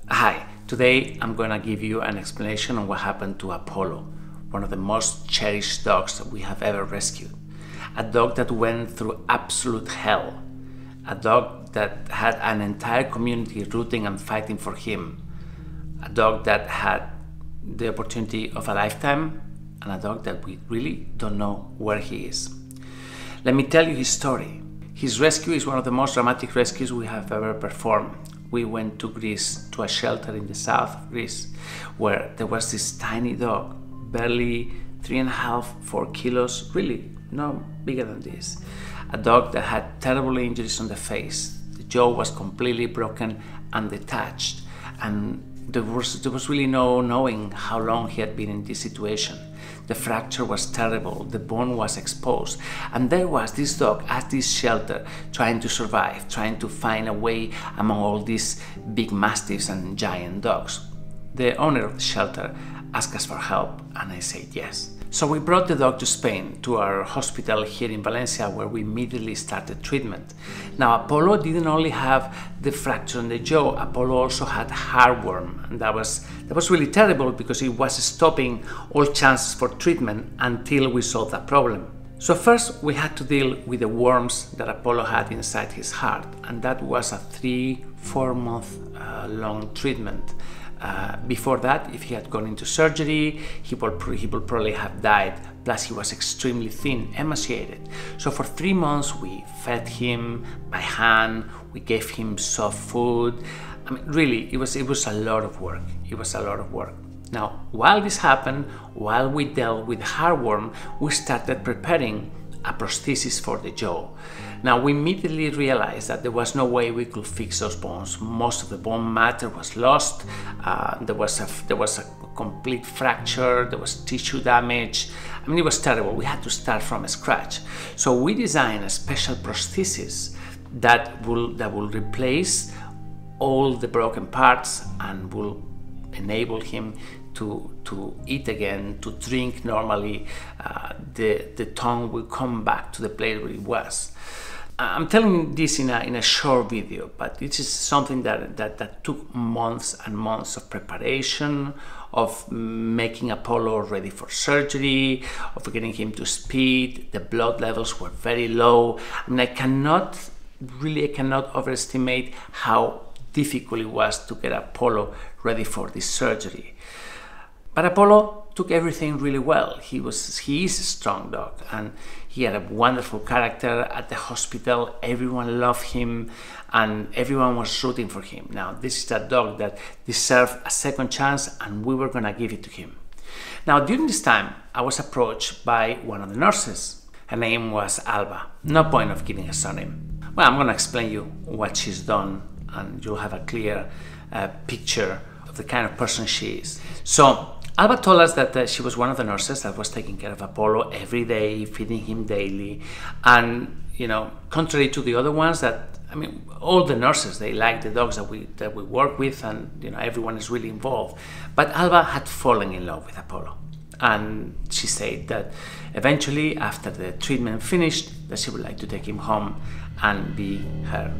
Hi, today I'm going to give you an explanation on what happened to Apollo, one of the most cherished dogs that we have ever rescued. A dog that went through absolute hell. A dog that had an entire community rooting and fighting for him. A dog that had the opportunity of a lifetime, and a dog that we really don't know where he is. Let me tell you his story. His rescue is one of the most dramatic rescues we have ever performed. We went to Greece, to a shelter in the south of Greece, where there was this tiny dog, barely 3.5, 4 kilos, really no bigger than this. A dog that had terrible injuries on the face. The jaw was completely broken and detached, and there was really no knowing how long he had been in this situation. The fracture was terrible, the bone was exposed, and there was this dog at this shelter trying to survive, trying to find a way among all these big mastiffs and giant dogs. The owner of the shelter asked us for help, and I said yes. So we brought the dog to Spain, to our hospital here in Valencia, where we immediately started treatment. Now, Apollo didn't only have the fracture in the jaw, Apollo also had heartworm, and that was really terrible because it was stopping all chances for treatment until we solved that problem. So first we had to deal with the worms that Apollo had inside his heart, and that was a 3-4 month long treatment. Before that, if he had gone into surgery, he would probably have died, plus he was extremely thin, emaciated. So for 3 months we fed him by hand, we gave him soft food. I mean, really, it was a lot of work. It was a lot of work. Now, while this happened, while we dealt with heartworm, we started preparing a prosthesis for the jaw. Now, we immediately realized that there was no way we could fix those bones. Most of the bone matter was lost. There was a complete fracture. There was tissue damage. I mean, it was terrible. We had to start from scratch. So we designed a special prosthesis that will replace all the broken parts and will enable him to eat again, to drink normally. The tongue will come back to the place where it was. I'm telling this in a short video, but this is something that took months and months of preparation, of making Apollo ready for surgery, of getting him to speed. The blood levels were very low. I mean, I cannot overestimate how difficult it was to get Apollo ready for this surgery. But Apollo took everything really well. He is a strong dog, and he had a wonderful character at the hospital. Everyone loved him and everyone was rooting for him. Now, this is a dog that deserved a second chance, and we were going to give it to him. Now, during this time, I was approached by one of the nurses. Her name was Alba. No point of giving a surname. Well, I'm going to explain you what she's done, and you'll have a clear picture of the kind of person she is. So Alba told us that she was one of the nurses that was taking care of Apollo every day, feeding him daily, and contrary to the other ones that, I mean, all the nurses, they like the dogs that we work with, and everyone is really involved. But Alba had fallen in love with Apollo, and she said that eventually, after the treatment finished, that she would like to take him home and be her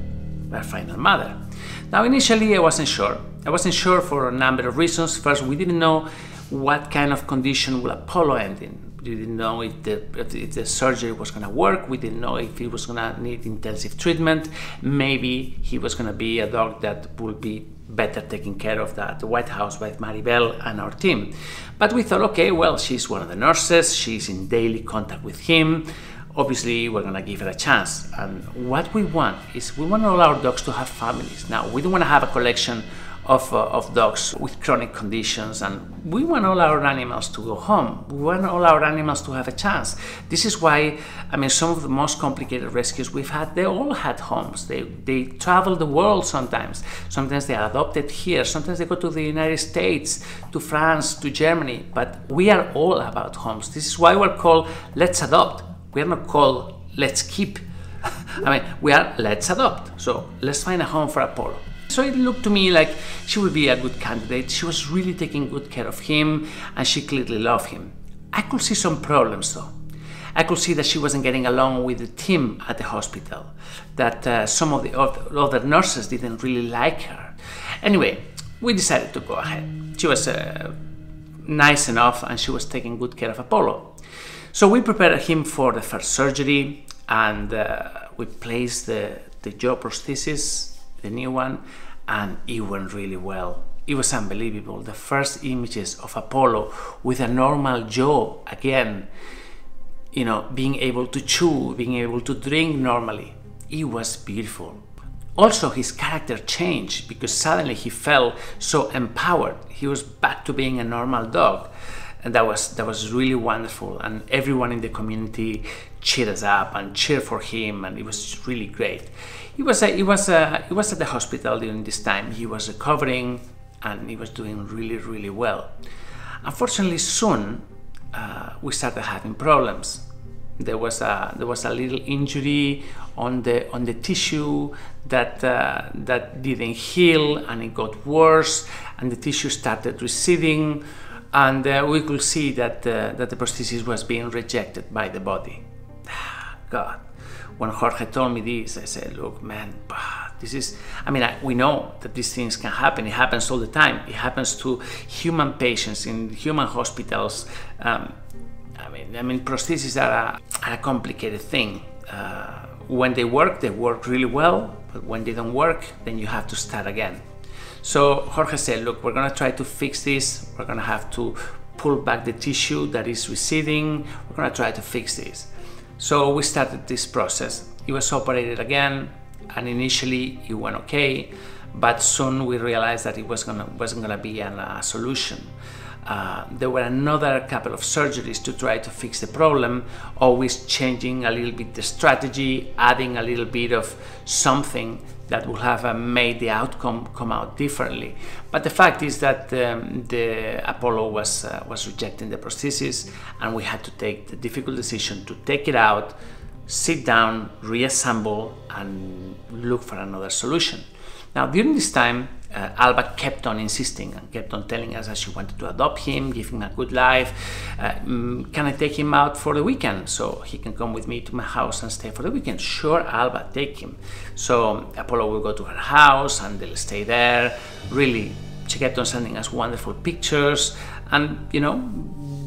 final mother. Now, initially I wasn't sure. I wasn't sure for a number of reasons. First, we didn't know what kind of condition will Apollo end in. We didn't know if the surgery was going to work. We didn't know if he was going to need intensive treatment. Maybe he was going to be a dog that would be better taken care of at the White House by Maribel and our team. But we thought, okay, well, she's one of the nurses. She's in daily contact with him. Obviously, we're going to give it a chance. And what we want is we want all our dogs to have families. Now, we don't want to have a collection of dogs with chronic conditions, and we want all our animals to go home. We want all our animals to have a chance. This is why, I mean, some of the most complicated rescues we've had, they all had homes. They travel the world sometimes. Sometimes they are adopted here. Sometimes they go to the United States, to France, to Germany. But we are all about homes. This is why we're called Let's Adopt. We are not called Let's Keep. I mean, we are Let's Adopt. So let's find a home for Apollo. So it looked to me like she would be a good candidate. She was really taking good care of him, and she clearly loved him. I could see some problems though. I could see that she wasn't getting along with the team at the hospital, that some of the other nurses didn't really like her. Anyway, we decided to go ahead. She was nice enough, and she was taking good care of Apollo. So we prepared him for the first surgery, and we placed the jaw prosthesis, the new one, and it went really well. It was unbelievable. The first images of Apollo with a normal jaw again, you know, being able to chew, being able to drink normally. It was beautiful. Also, his character changed because suddenly he felt so empowered. He was back to being a normal dog. And that was really wonderful. And everyone in the community cheered us up and cheered for him, and it was really great. He was at the hospital during this time. He was recovering, and he was doing really, really well. Unfortunately, soon we started having problems. There was a little injury on the tissue that didn't heal, and it got worse, and the tissue started receding, and we could see that the prosthesis was being rejected by the body. God, when Jorge told me this, I said, look, man, this is, I mean, we know that these things can happen. It happens all the time. It happens to human patients in human hospitals. I mean, prostheses are a complicated thing. When they work really well, but when they don't work, then you have to start again. So Jorge said, look, we're gonna try to fix this. We're gonna have to pull back the tissue that is receding. We're gonna try to fix this. So we started this process. He was operated again, and initially it went okay, but soon we realized that it wasn't gonna be a solution. There were another couple of surgeries to try to fix the problem, always changing a little bit the strategy, adding a little bit of something that would have made the outcome come out differently. But the fact is that the Apollo was rejecting the prosthesis, and we had to take the difficult decision to take it out, sit down, reassemble, and look for another solution. Now, during this time, Alba kept on insisting and kept on telling us that she wanted to adopt him, give him a good life. Can I take him out for the weekend so he can come with me to my house and stay for the weekend? Sure, Alba, take him. So Apollo will go to her house and they'll stay there. Really, she kept on sending us wonderful pictures, and you know,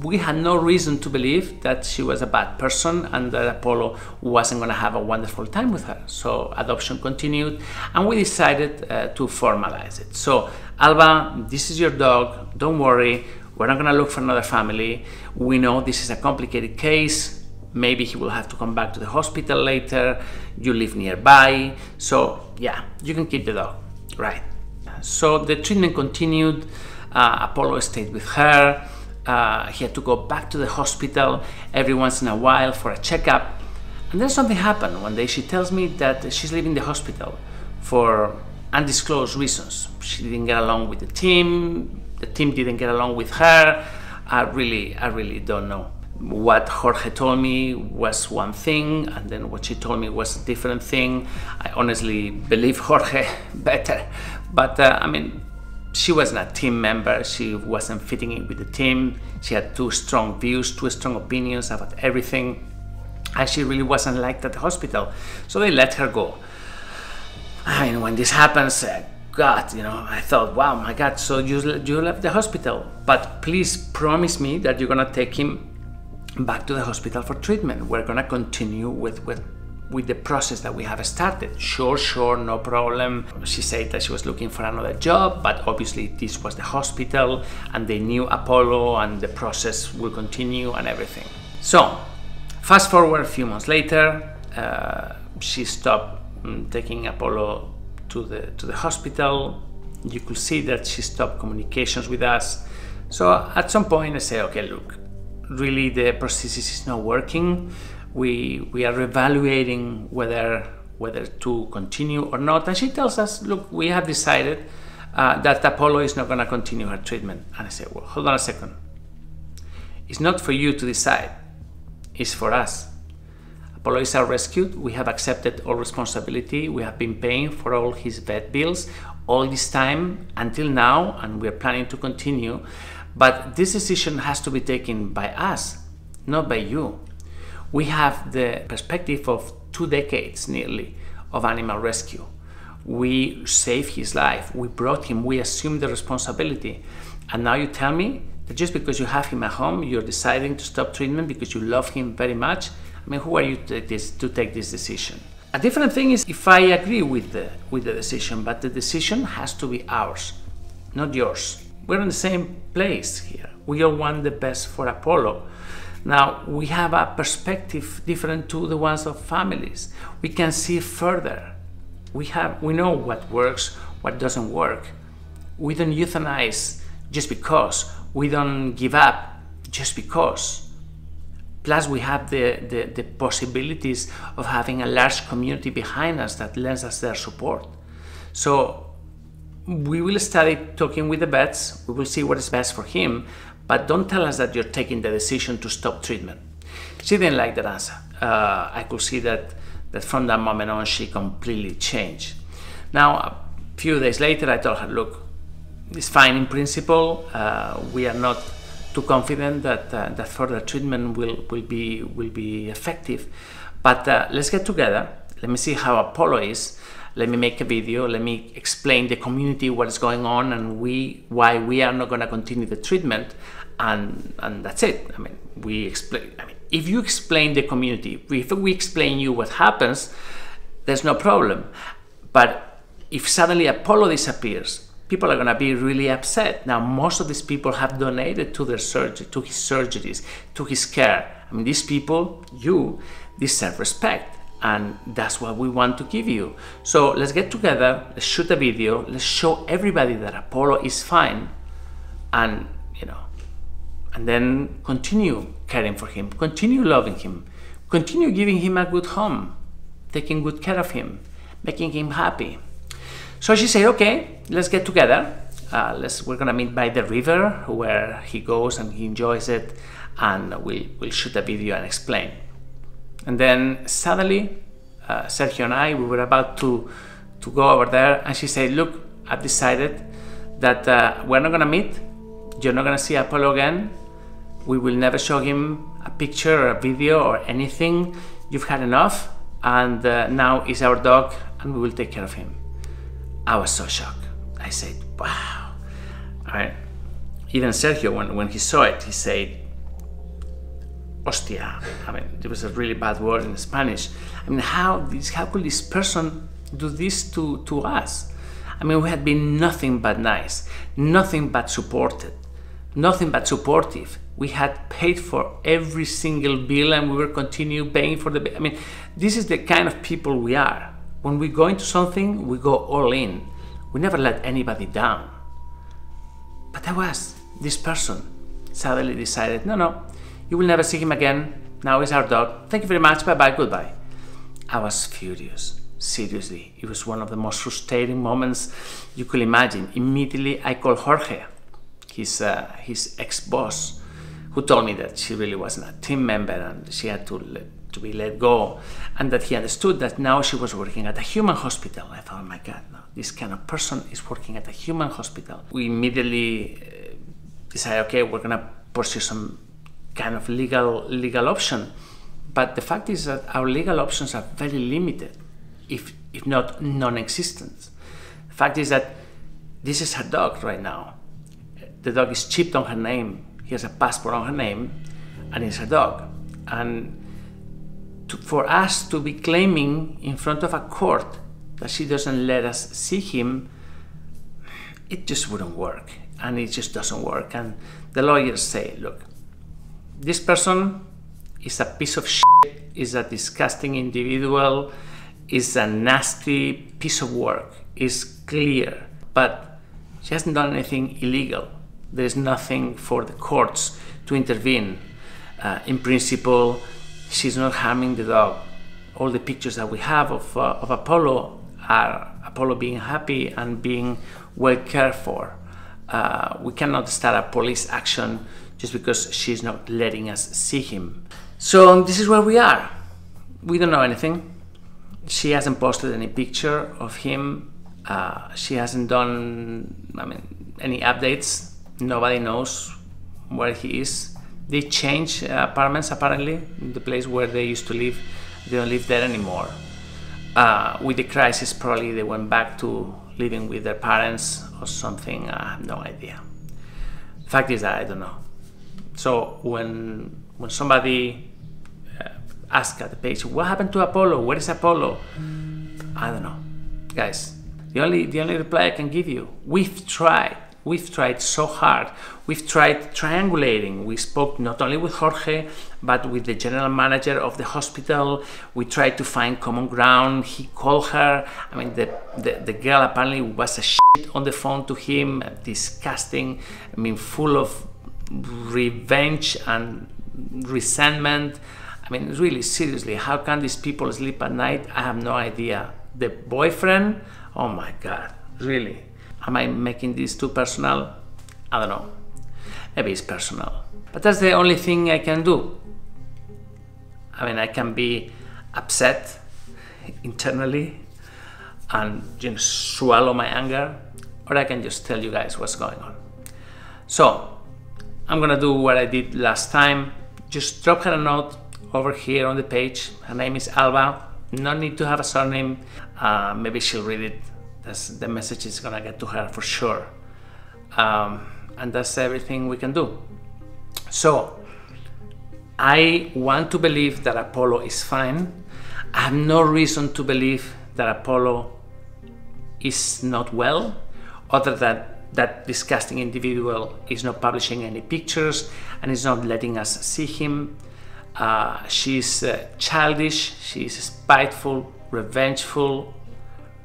we had no reason to believe that she was a bad person and that Apollo wasn't going to have a wonderful time with her. So adoption continued, and we decided to formalize it. So Alba, this is your dog, don't worry, we're not going to look for another family. We know this is a complicated case. Maybe he will have to come back to the hospital later. You live nearby, so yeah, you can keep the dog, right? So the treatment continued. Apollo stayed with her. He had to go back to the hospital every once in a while for a checkup. And then something happened. One day she tells me that she's leaving the hospital for undisclosed reasons. She didn't get along with the team didn't get along with her. I really don't know. What Jorge told me was one thing, and then what she told me was a different thing. I honestly believe Jorge better. But I mean, she wasn't a team member, she wasn't fitting in with the team, she had too strong views, too strong opinions about everything, and she really wasn't liked at the hospital, so they let her go. I mean, when this happens, God, you know, I thought, wow, my God, so you left the hospital, but please promise me that you're gonna take him back to the hospital for treatment. We're gonna continue with the process that we have started. Sure, no problem. She said that she was looking for another job, but obviously this was the hospital and they knew Apollo and the process will continue and everything. So, fast forward a few months later, she stopped taking Apollo to the hospital. You could see that she stopped communications with us. So at some point I say, okay, look, really the prosthesis is not working. We are evaluating whether to continue or not, and she tells us, look, we have decided that Apollo is not going to continue her treatment. And I say, well, hold on a second. It's not for you to decide, it's for us. Apollo is our rescued. We have accepted all responsibility. We have been paying for all his vet bills all this time until now, and we're planning to continue. But this decision has to be taken by us, not by you. We have the perspective of 2 decades nearly of animal rescue. We saved his life. We brought him. We assumed the responsibility. And now you tell me that just because you have him at home, you're deciding to stop treatment because you love him very much? I mean, who are you to take this decision? A different thing is if I agree with the decision, but the decision has to be ours, not yours. We're in the same place here. We all want the best for Apollo. Now, we have a perspective different to the ones of families. We can see further. We know what works, what doesn't work. We don't euthanize just because. We don't give up just because. Plus, we have the possibilities of having a large community behind us that lends us their support. So we will study talking with the vets. We will see what is best for him, but don't tell us that you're taking the decision to stop treatment. She didn't like that answer. I could see that from that moment on, she completely changed. Now, a few days later, I told her, look, it's fine in principle. We are not too confident that further treatment will be effective. But let's get together. Let me see how Apollo is. Let me make a video. Let me explain the community what is going on and why we are not going to continue the treatment. And that's it. I mean, if you explain the community, if we explain you what happens, there's no problem. But if suddenly Apollo disappears, people are going to be really upset. Now, most of these people have donated to their surgery, to his surgeries, to his care. I mean, these people, you, deserve respect. And that's what we want to give you. So let's get together, let's shoot a video, let's show everybody that Apollo is fine, and and then continue caring for him, continue loving him, continue giving him a good home, taking good care of him, making him happy. So she said, okay, let's get together. We're gonna meet by the river where he goes and he enjoys it, and we'll shoot a video and explain. And then suddenly, Sergio and I, we were about to go over there, and she said, look, I've decided that we're not gonna meet. You're not gonna see Apollo again. We will never show him a picture or a video or anything. You've had enough, and now he's our dog, and we will take care of him. I was so shocked. I said, wow. All right. Even Sergio, when he saw it, he said, hostia. I mean, it was a really bad word in Spanish. I mean, how could this person do this to us? I mean, we had been nothing but nice, nothing but supported, nothing but supportive. We had paid for every single bill, and we will continue paying for the bill. I mean, this is the kind of people we are. When we go into something, we go all in. We never let anybody down. But this person suddenly decided, no, you will never see him again. Now he's our dog. Thank you very much. Bye-bye. Goodbye. I was furious. Seriously. It was one of the most frustrating moments you could imagine. Immediately, I called Jorge, his ex-boss, who told me that she really wasn't a team member and she had to be let go, and that he understood that now she was working at a human hospital. I thought, oh my God, no, this kind of person is working at a human hospital. We immediately decided, okay, we're gonna pursue some kind of legal option. But the fact is that our legal options are very limited, if not non-existent. The fact is that this is her dog right now. The dog is chipped on her name. He has a passport on her name, and it's her dog. And for us to be claiming in front of a court that she doesn't let us see him, it just wouldn't work. And it just doesn't work. And the lawyers say, look, this person is a piece of shit, is a disgusting individual, is a nasty piece of work, is clear, but she hasn't done anything illegal. There's nothing for the courts to intervene. In principle, she's not harming the dog. All the pictures that we have of Apollo are Apollo being happy and being well cared for. We cannot start a police action just because she's not letting us see him. So this is where we are. We don't know anything. She hasn't posted any picture of him. She hasn't done, any updates. Nobody knows where he is. They changed apartments apparently. The place where they used to live, they don't live there anymore. With the crisis, probably they went back to living with their parents or something. I have no idea. The fact is that I don't know. So when somebody asks at the page, what happened to Apollo? Where is Apollo? I don't know, guys. The only reply I can give you: we've tried so hard. We've tried triangulating. We spoke not only with Jorge, but with the general manager of the hospital. We tried to find common ground. He called her. I mean, the girl apparently was a shit on the phone to him, disgusting. I mean, full of revenge and resentment. I mean, really, seriously, how can these people sleep at night? I have no idea. The boyfriend, oh my God, really? Am I making this too personal? I don't know. Maybe it's personal. But that's the only thing I can do. I mean, I can be upset internally and swallow my anger, or I can just tell you guys what's going on. So, I'm gonna do what I did last time. Just drop her a note over here on the page. Her name is Alba. No need to have a surname. Maybe she'll read it. The message is gonna get to her for sure. And that's everything we can do. So, I want to believe that Apollo is fine. I have no reason to believe that Apollo is not well, other than that disgusting individual is not publishing any pictures and is not letting us see him. She's childish, she's spiteful, revengeful.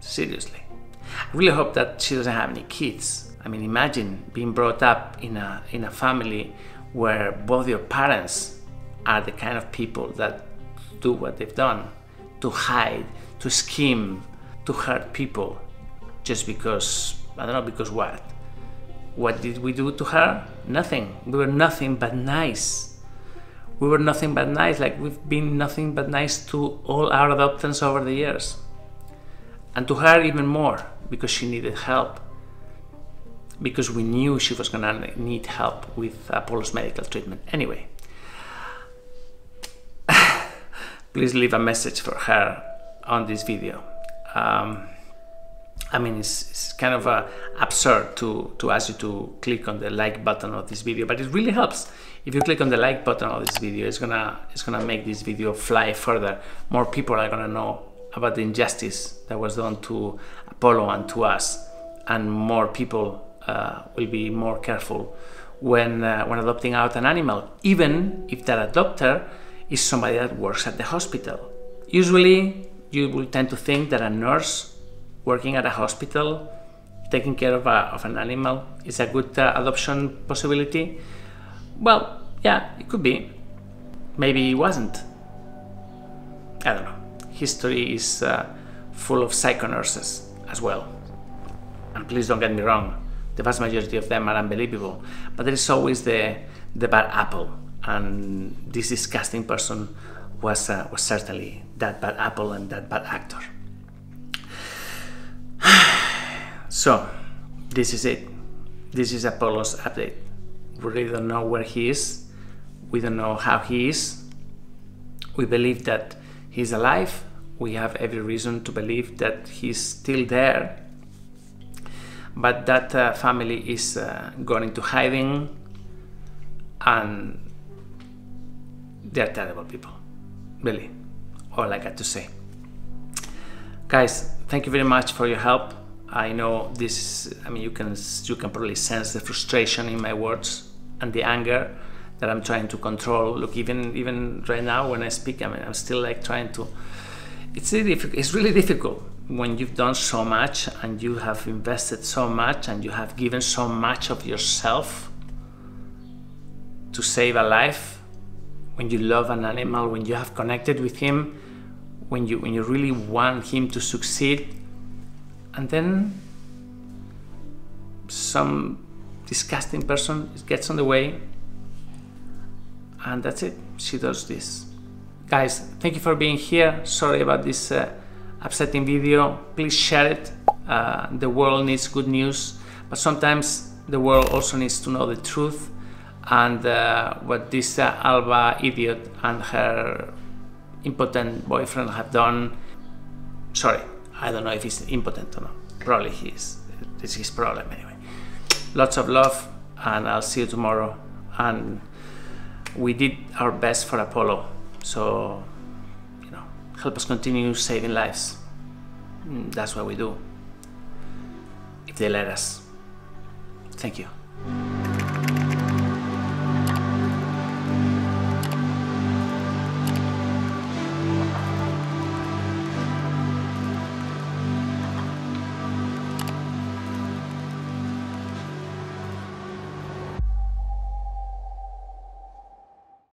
Seriously. I really hope that she doesn't have any kids. I mean, imagine being brought up in a family where both your parents are the kind of people that do what they've done, to hide, to scheme, to hurt people, just because, I don't know, because what? What did we do to her? Nothing. We were nothing but nice. We were nothing but nice, like we've been nothing but nice to all our adoptants over the years. And to her even more, because she needed help. Because we knew she was gonna need help with Apollo's medical treatment. Anyway, please leave a message for her on this video. I mean, it's kind of absurd to ask you to click on the like button of this video, but it really helps. If you click on the like button of this video, it's gonna make this video fly further. More people are gonna know about the injustice that was done to Apollo and to us, and more people will be more careful when adopting out an animal, even if that adopter is somebody that works at the hospital. Usually, you will tend to think that a nurse working at a hospital taking care of an animal is a good adoption possibility. Well, yeah, it could be. Maybe it wasn't. I don't know. History is full of psycho nurses as well. And please don't get me wrong, the vast majority of them are unbelievable, but there is always the bad apple, and this disgusting person was certainly that bad apple and that bad actor. So, this is it. This is Apollo's update. We really don't know where he is. We don't know how he is. We believe that he's alive. We have every reason to believe that he's still there. But that family is going into hiding, and they're terrible people. Really, all I got to say. Guys, thank you very much for your help. I know this, I mean, you can probably sense the frustration in my words and the anger that I'm trying to control. Look, even right now when I speak, I mean, I'm still like trying to, it's really difficult when you've done so much and you have invested so much and you have given so much of yourself to save a life, when you love an animal, when you have connected with him, when you really want him to succeed, and then some disgusting person gets on the way, and that's it. She does this. Guys, thank you for being here. Sorry about this upsetting video. Please share it. The world needs good news, but sometimes the world also needs to know the truth. And what this Alba idiot and her impotent boyfriend have done, Sorry, I don't know if he's impotent or not. Probably he is. It's his problem anyway. Lots of love, and I'll see you tomorrow. And we did our best for Apollo, so you know, help us continue saving lives. That's what we do, if they let us. Thank you.